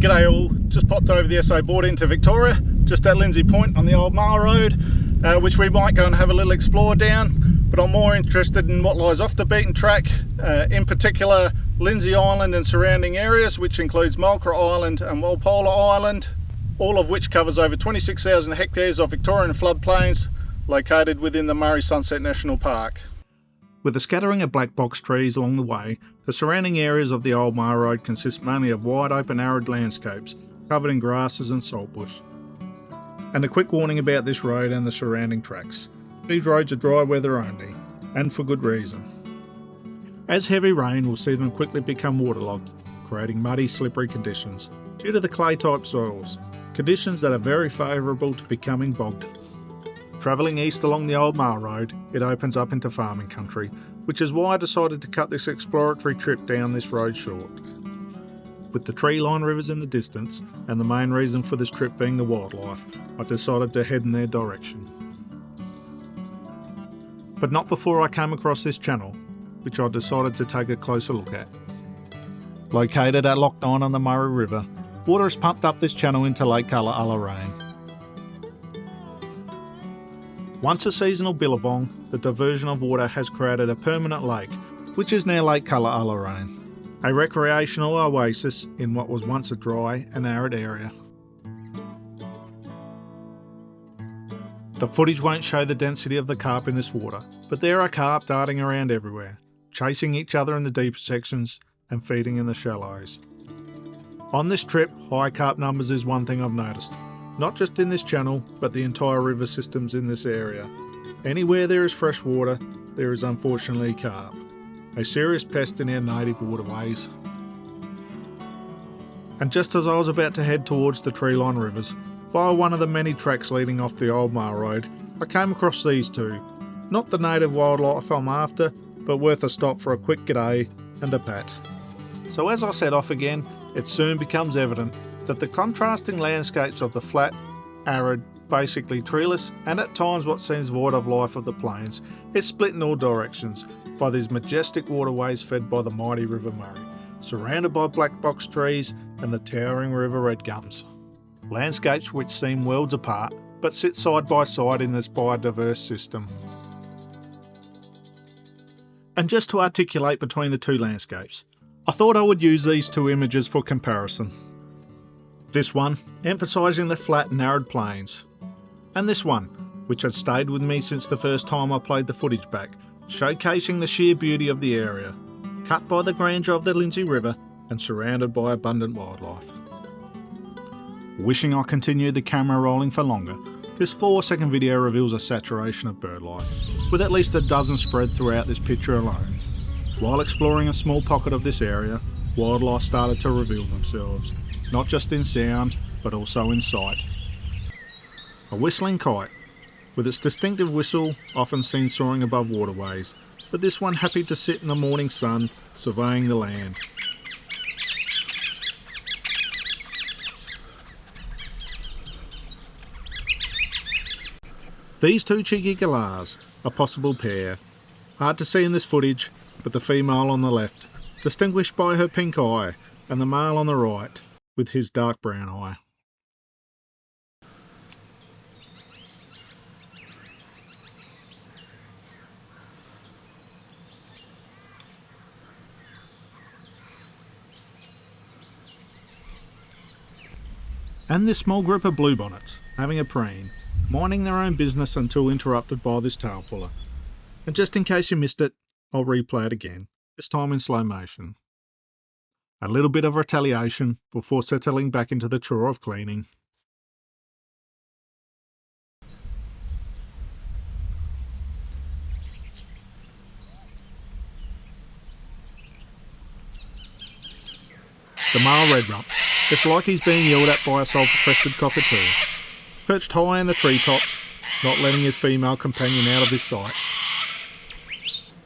G'day all, just popped over the SA border into Victoria, just at Lindsay Point on the old Mile Road, which we might go and have a little explore down, but I'm more interested in what lies off the beaten track, in particular Lindsay Island and surrounding areas, which includes Mulcra Island and Walpola Island, all of which covers over 26,000 hectares of Victorian floodplains located within the Murray Sunset National Park. With a scattering of black box trees along the way, the surrounding areas of the old Mile Road consist mainly of wide open arid landscapes covered in grasses and saltbush. And a quick warning about this road and the surrounding tracks. These roads are dry weather only, and for good reason. As heavy rain will see them quickly become waterlogged, creating muddy, slippery conditions due to the clay type soils, conditions that are very favourable to becoming bogged. Travelling east along the old Mile Road, it opens up into farming country, which is why I decided to cut this exploratory trip down this road short. With the tree-lined rivers in the distance, and the main reason for this trip being the wildlife, I decided to head in their direction. But not before I came across this channel, which I decided to take a closer look at. Located at Loch 9 on the Murray River, water is pumped up this channel into Lake Calla. Once a seasonal billabong, the diversion of water has created a permanent lake, which is now Lake Calla, a recreational oasis in what was once a dry and arid area. The footage won't show the density of the carp in this water, but there are carp darting around everywhere, chasing each other in the deeper sections and feeding in the shallows. On this trip, high carp numbers is one thing I've noticed. Not just in this channel, but the entire river systems in this area. Anywhere there is fresh water, there is unfortunately carp, a serious pest in our native waterways. And just as I was about to head towards the tree-lined rivers, via one of the many tracks leading off the old Mile Road, I came across these two. Not the native wildlife I'm after, but worth a stop for a quick g'day and a pat. So as I set off again, it soon becomes evident that the contrasting landscapes of the flat, arid, basically treeless, and at times what seems void of life of the plains is split in all directions by these majestic waterways fed by the mighty River Murray, surrounded by black box trees and the towering River Red Gums. Landscapes which seem worlds apart, but sit side by side in this biodiverse system. And just to articulate between the two landscapes, I thought I would use these two images for comparison. This one, emphasising the flat and arid plains, and this one, which had stayed with me since the first time I played the footage back, showcasing the sheer beauty of the area, cut by the grandeur of the Lindsay River and surrounded by abundant wildlife. Wishing I continued the camera rolling for longer, this 4-second video reveals a saturation of birdlife, with at least a dozen spread throughout this picture alone. While exploring a small pocket of this area, wildlife started to reveal themselves, not just in sound, but also in sight. A whistling kite, with its distinctive whistle often seen soaring above waterways, but this one happy to sit in the morning sun, surveying the land. These two cheeky galahs, a possible pair. Hard to see in this footage, but the female on the left, distinguished by her pink eye, and the male on the right, with his dark brown eye. And this small group of bluebonnets, having a preen, minding their own business until interrupted by this tail puller. And just in case you missed it, I'll replay it again, this time in slow motion. A little bit of retaliation before settling back into the chore of cleaning. The male red rump. It's like he's being yelled at by a sulphur-crested cockatoo. Perched high in the treetops, not letting his female companion out of his sight.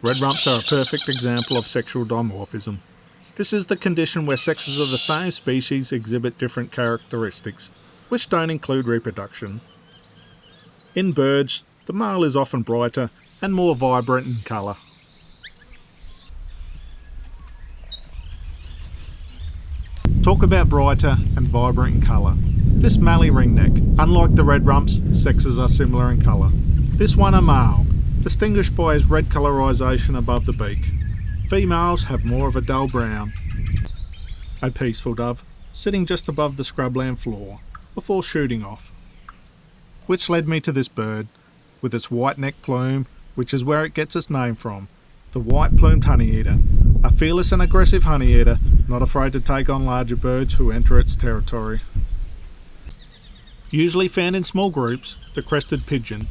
Red rumps are a perfect example of sexual dimorphism. This is the condition where sexes of the same species exhibit different characteristics, which don't include reproduction. In birds, the male is often brighter and more vibrant in colour. Talk about brighter and vibrant in colour. This mallee ringneck, unlike the red rumps, sexes are similar in colour. This one a male, distinguished by his red colorisation above the beak. Females have more of a dull brown. A peaceful dove, sitting just above the scrubland floor, before shooting off. Which led me to this bird, with its white neck plume, which is where it gets its name from. The white-plumed honeyeater, a fearless and aggressive honeyeater, not afraid to take on larger birds who enter its territory. Usually found in small groups, the crested pigeon,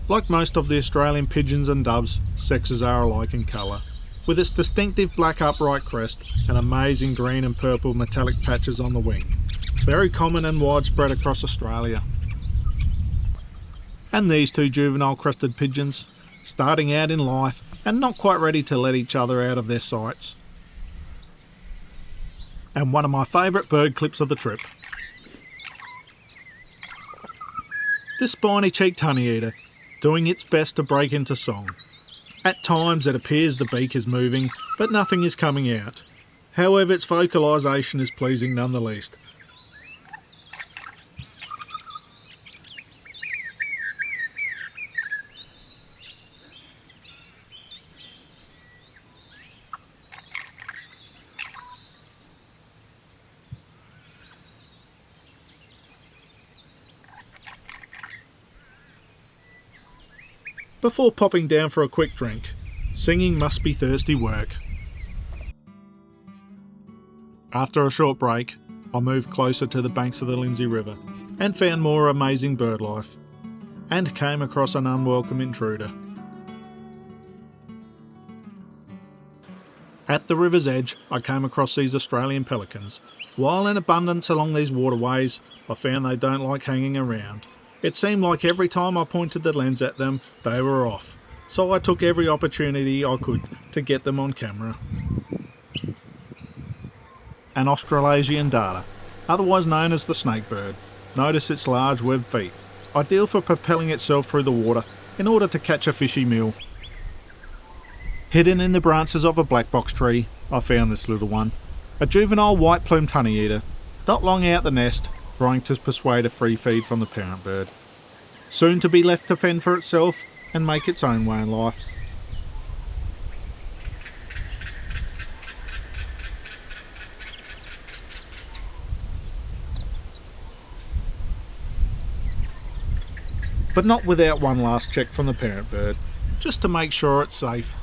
like most of the Australian pigeons and doves, sexes are alike in colour, with its distinctive black upright crest and amazing green and purple metallic patches on the wing, very common and widespread across Australia. And these two juvenile crested pigeons, starting out in life and not quite ready to let each other out of their sights. And one of my favourite bird clips of the trip. This spiny-cheeked honeyeater, doing its best to break into song. At times it appears the beak is moving, but nothing is coming out. However, its vocalisation is pleasing nonetheless. Before popping down for a quick drink, singing must be thirsty work. After a short break, I moved closer to the banks of the Lindsay River and found more amazing bird life, and came across an unwelcome intruder. At the river's edge, I came across these Australian pelicans. While in abundance along these waterways, I found they don't like hanging around. It seemed like every time I pointed the lens at them, they were off, so I took every opportunity I could to get them on camera. An Australasian darter, otherwise known as the snakebird. Notice its large webbed feet, ideal for propelling itself through the water in order to catch a fishy meal. Hidden in the branches of a black box tree, I found this little one, a juvenile white-plumed honeyeater, not long out the nest, trying to persuade a free feed from the parent bird, soon to be left to fend for itself and make its own way in life. But not without one last check from the parent bird, just to make sure it's safe.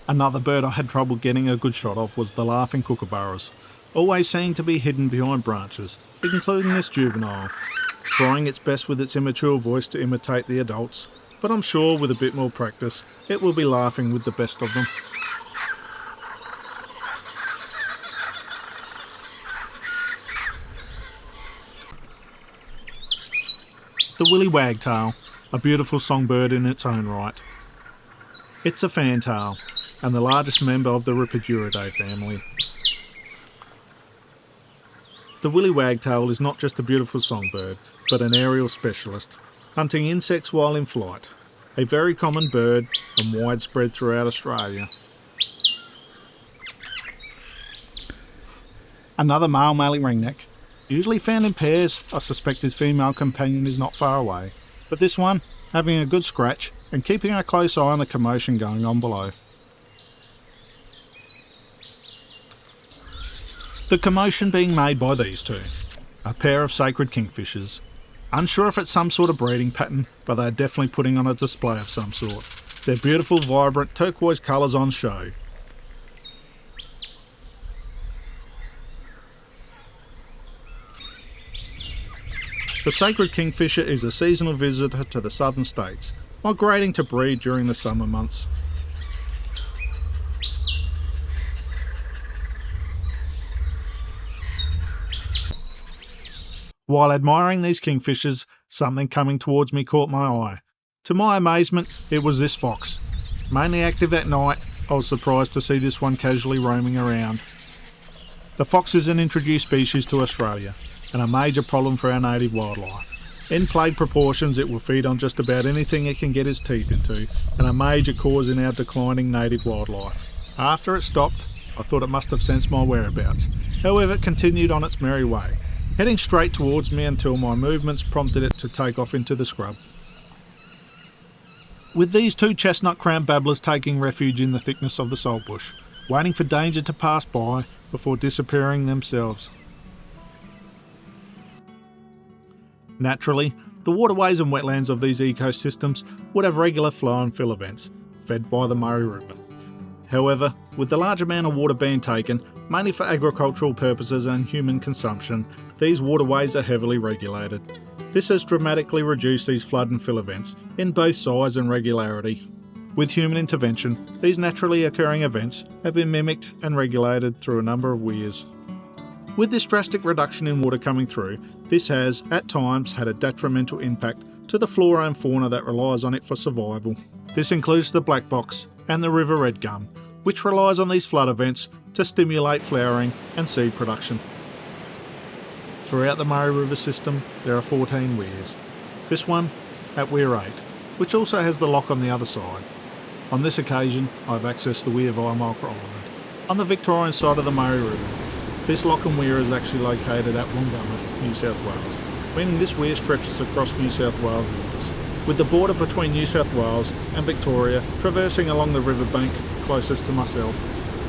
Another bird I had trouble getting a good shot of was the laughing kookaburras, always seeming to be hidden behind branches, including this juvenile, trying its best with its immature voice to imitate the adults, but I'm sure with a bit more practice it will be laughing with the best of them. The woolly wagtail, a beautiful songbird in its own right. It's a fantail, and the largest member of the Ripiduridae family. The woolly wagtail is not just a beautiful songbird, but an aerial specialist, hunting insects while in flight, a very common bird and widespread throughout Australia. Another male mallee ringneck, usually found in pairs. I suspect his female companion is not far away, but this one having a good scratch and keeping a close eye on the commotion going on below. The commotion being made by these two, a pair of sacred kingfishers. Unsure if it's some sort of breeding pattern, but they're definitely putting on a display of some sort. Their beautiful, vibrant turquoise colours on show. The sacred kingfisher is a seasonal visitor to the southern states, migrating to breed during the summer months. While admiring these kingfishers, something coming towards me caught my eye. To my amazement, it was this fox. Mainly active at night, I was surprised to see this one casually roaming around. The fox is an introduced species to Australia, and a major problem for our native wildlife. In plague proportions, it will feed on just about anything it can get its teeth into, and a major cause in our declining native wildlife. After it stopped, I thought it must have sensed my whereabouts. However, it continued on its merry way, heading straight towards me until my movements prompted it to take off into the scrub. With these two chestnut-crowned babblers taking refuge in the thickness of the saltbush, waiting for danger to pass by before disappearing themselves. Naturally, the waterways and wetlands of these ecosystems would have regular flow and fill events, fed by the Murray River. However, with the large amount of water being taken, mainly for agricultural purposes and human consumption, these waterways are heavily regulated. This has dramatically reduced these flood and fill events in both size and regularity. With human intervention, these naturally occurring events have been mimicked and regulated through a number of weirs. With this drastic reduction in water coming through, this has, at times, had a detrimental impact to the flora and fauna that relies on it for survival. This includes the black box and the river red gum, which relies on these flood events to stimulate flowering and seed production. Throughout the Murray River system, there are 14 weirs. This one at Weir 8, which also has the lock on the other side. On this occasion, I've accessed the weir via Mulcra Island, on the Victorian side of the Murray River. This lock and weir is actually located at Woongamma, New South Wales, meaning this weir stretches across New South Wales waters, with the border between New South Wales and Victoria traversing along the riverbank closest to myself.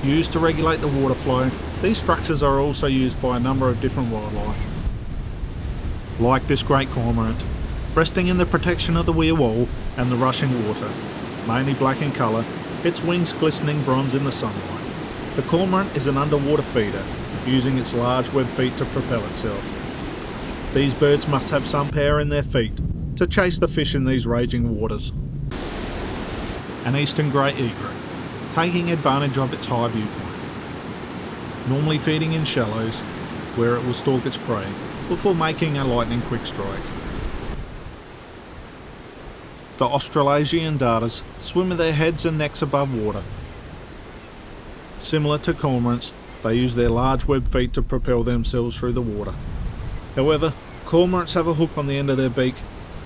Used to regulate the water flow, these structures are also used by a number of different wildlife. Like this great cormorant, resting in the protection of the weir wall and the rushing water, mainly black in colour, its wings glistening bronze in the sunlight. The cormorant is an underwater feeder, using its large web feet to propel itself. These birds must have some power in their feet to chase the fish in these raging waters. An eastern grey egret, taking advantage of its high viewpoint, normally feeding in shallows, where it will stalk its prey before making a lightning quick strike. The Australasian darters swim with their heads and necks above water. Similar to cormorants, they use their large web feet to propel themselves through the water. However, cormorants have a hook on the end of their beak,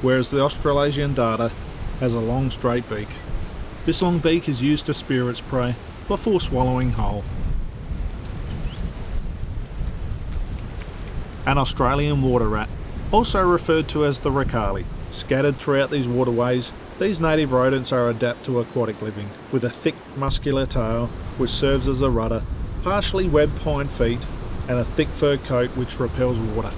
whereas the Australasian darter has a long straight beak. This long beak is used to spear its prey before swallowing whole. An Australian water rat, also referred to as the ricali, scattered throughout these waterways. These native rodents are adept to aquatic living, with a thick muscular tail which serves as a rudder, partially webbed hind feet, and a thick fur coat which repels water.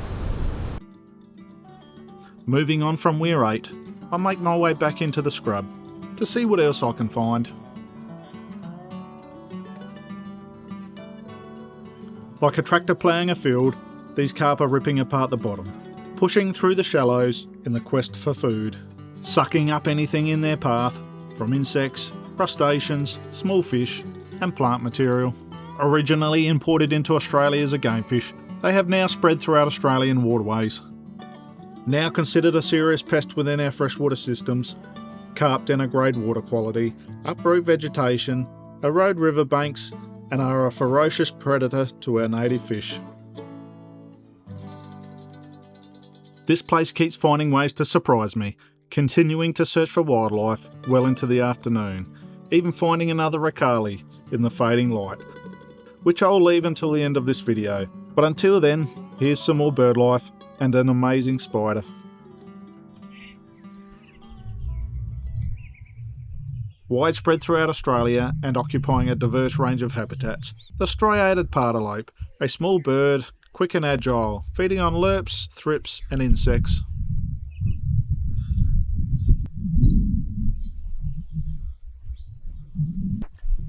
Moving on from Weir 8, I make my way back into the scrub to see what else I can find. Like a tractor ploughing a field, these carp are ripping apart the bottom, pushing through the shallows in the quest for food, sucking up anything in their path, from insects, crustaceans, small fish, and plant material. Originally imported into Australia as a game fish, they have now spread throughout Australian waterways. Now considered a serious pest within our freshwater systems, carp denigrate water quality, uproot vegetation, erode riverbanks, and are a ferocious predator to our native fish. This place keeps finding ways to surprise me, continuing to search for wildlife well into the afternoon, even finding another ricali in the fading light, which I'll leave until the end of this video. But until then, here's some more bird life and an amazing spider. Widespread throughout Australia and occupying a diverse range of habitats, the striated pardalope, a small bird, quick and agile, feeding on lerps, thrips and insects.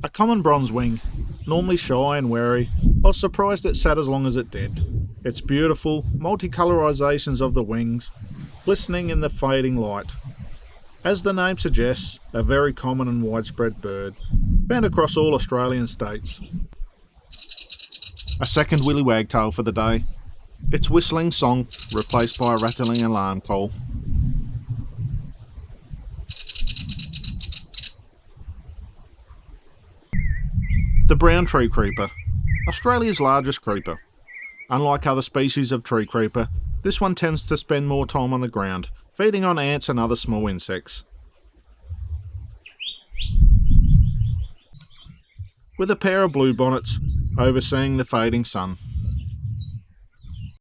A common bronzewing, normally shy and wary, I was surprised it sat as long as it did. Its beautiful multicolorisations of the wings, glistening in the fading light. As the name suggests, a very common and widespread bird, found across all Australian states. A second willy wagtail for the day, its whistling song replaced by a rattling alarm call. The brown tree creeper, Australia's largest creeper. Unlike other species of tree creeper, this one tends to spend more time on the ground, feeding on ants and other small insects. with a pair of bluebonnets overseeing the fading sun.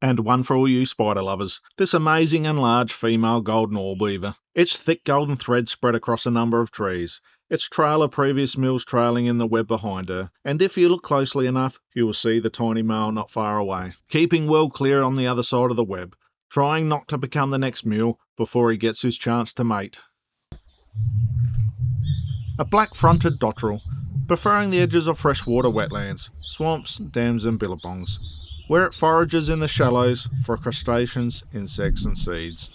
And one for all you spider lovers, this amazing and large female golden orb weaver. Its thick golden thread spread across a number of trees, its trail of previous meals trailing in the web behind her, and if you look closely enough, you will see the tiny male not far away, keeping well clear on the other side of the web, trying not to become the next meal before he gets his chance to mate. A black-fronted dotterel, preferring the edges of freshwater wetlands, swamps, dams and billabongs, where it forages in the shallows for crustaceans, insects and seeds.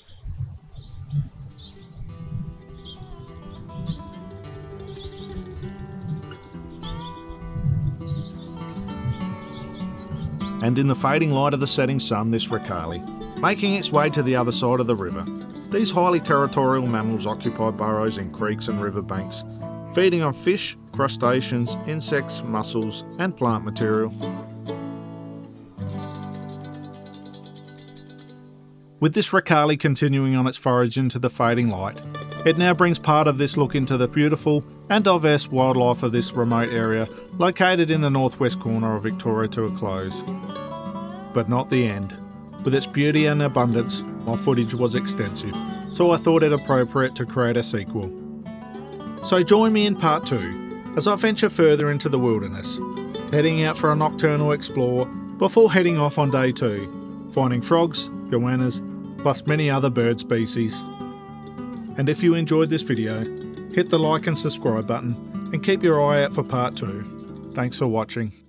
And in the fading light of the setting sun, this ricale, making its way to the other side of the river. These highly territorial mammals occupy burrows in creeks and riverbanks, feeding on fish, crustaceans, insects, mussels and plant material. With this ricale continuing on its forage into the fading light, it now brings part of this look into the beautiful and diverse wildlife of this remote area located in the northwest corner of Victoria to a close. But not the end. With its beauty and abundance, my footage was extensive, so I thought it appropriate to create a sequel. So join me in part 2 as I venture further into the wilderness, heading out for a nocturnal explore before heading off on day 2, finding frogs, goannas, plus many other bird species. And if you enjoyed this video, hit the like and subscribe button and keep your eye out for part 2. Thanks for watching.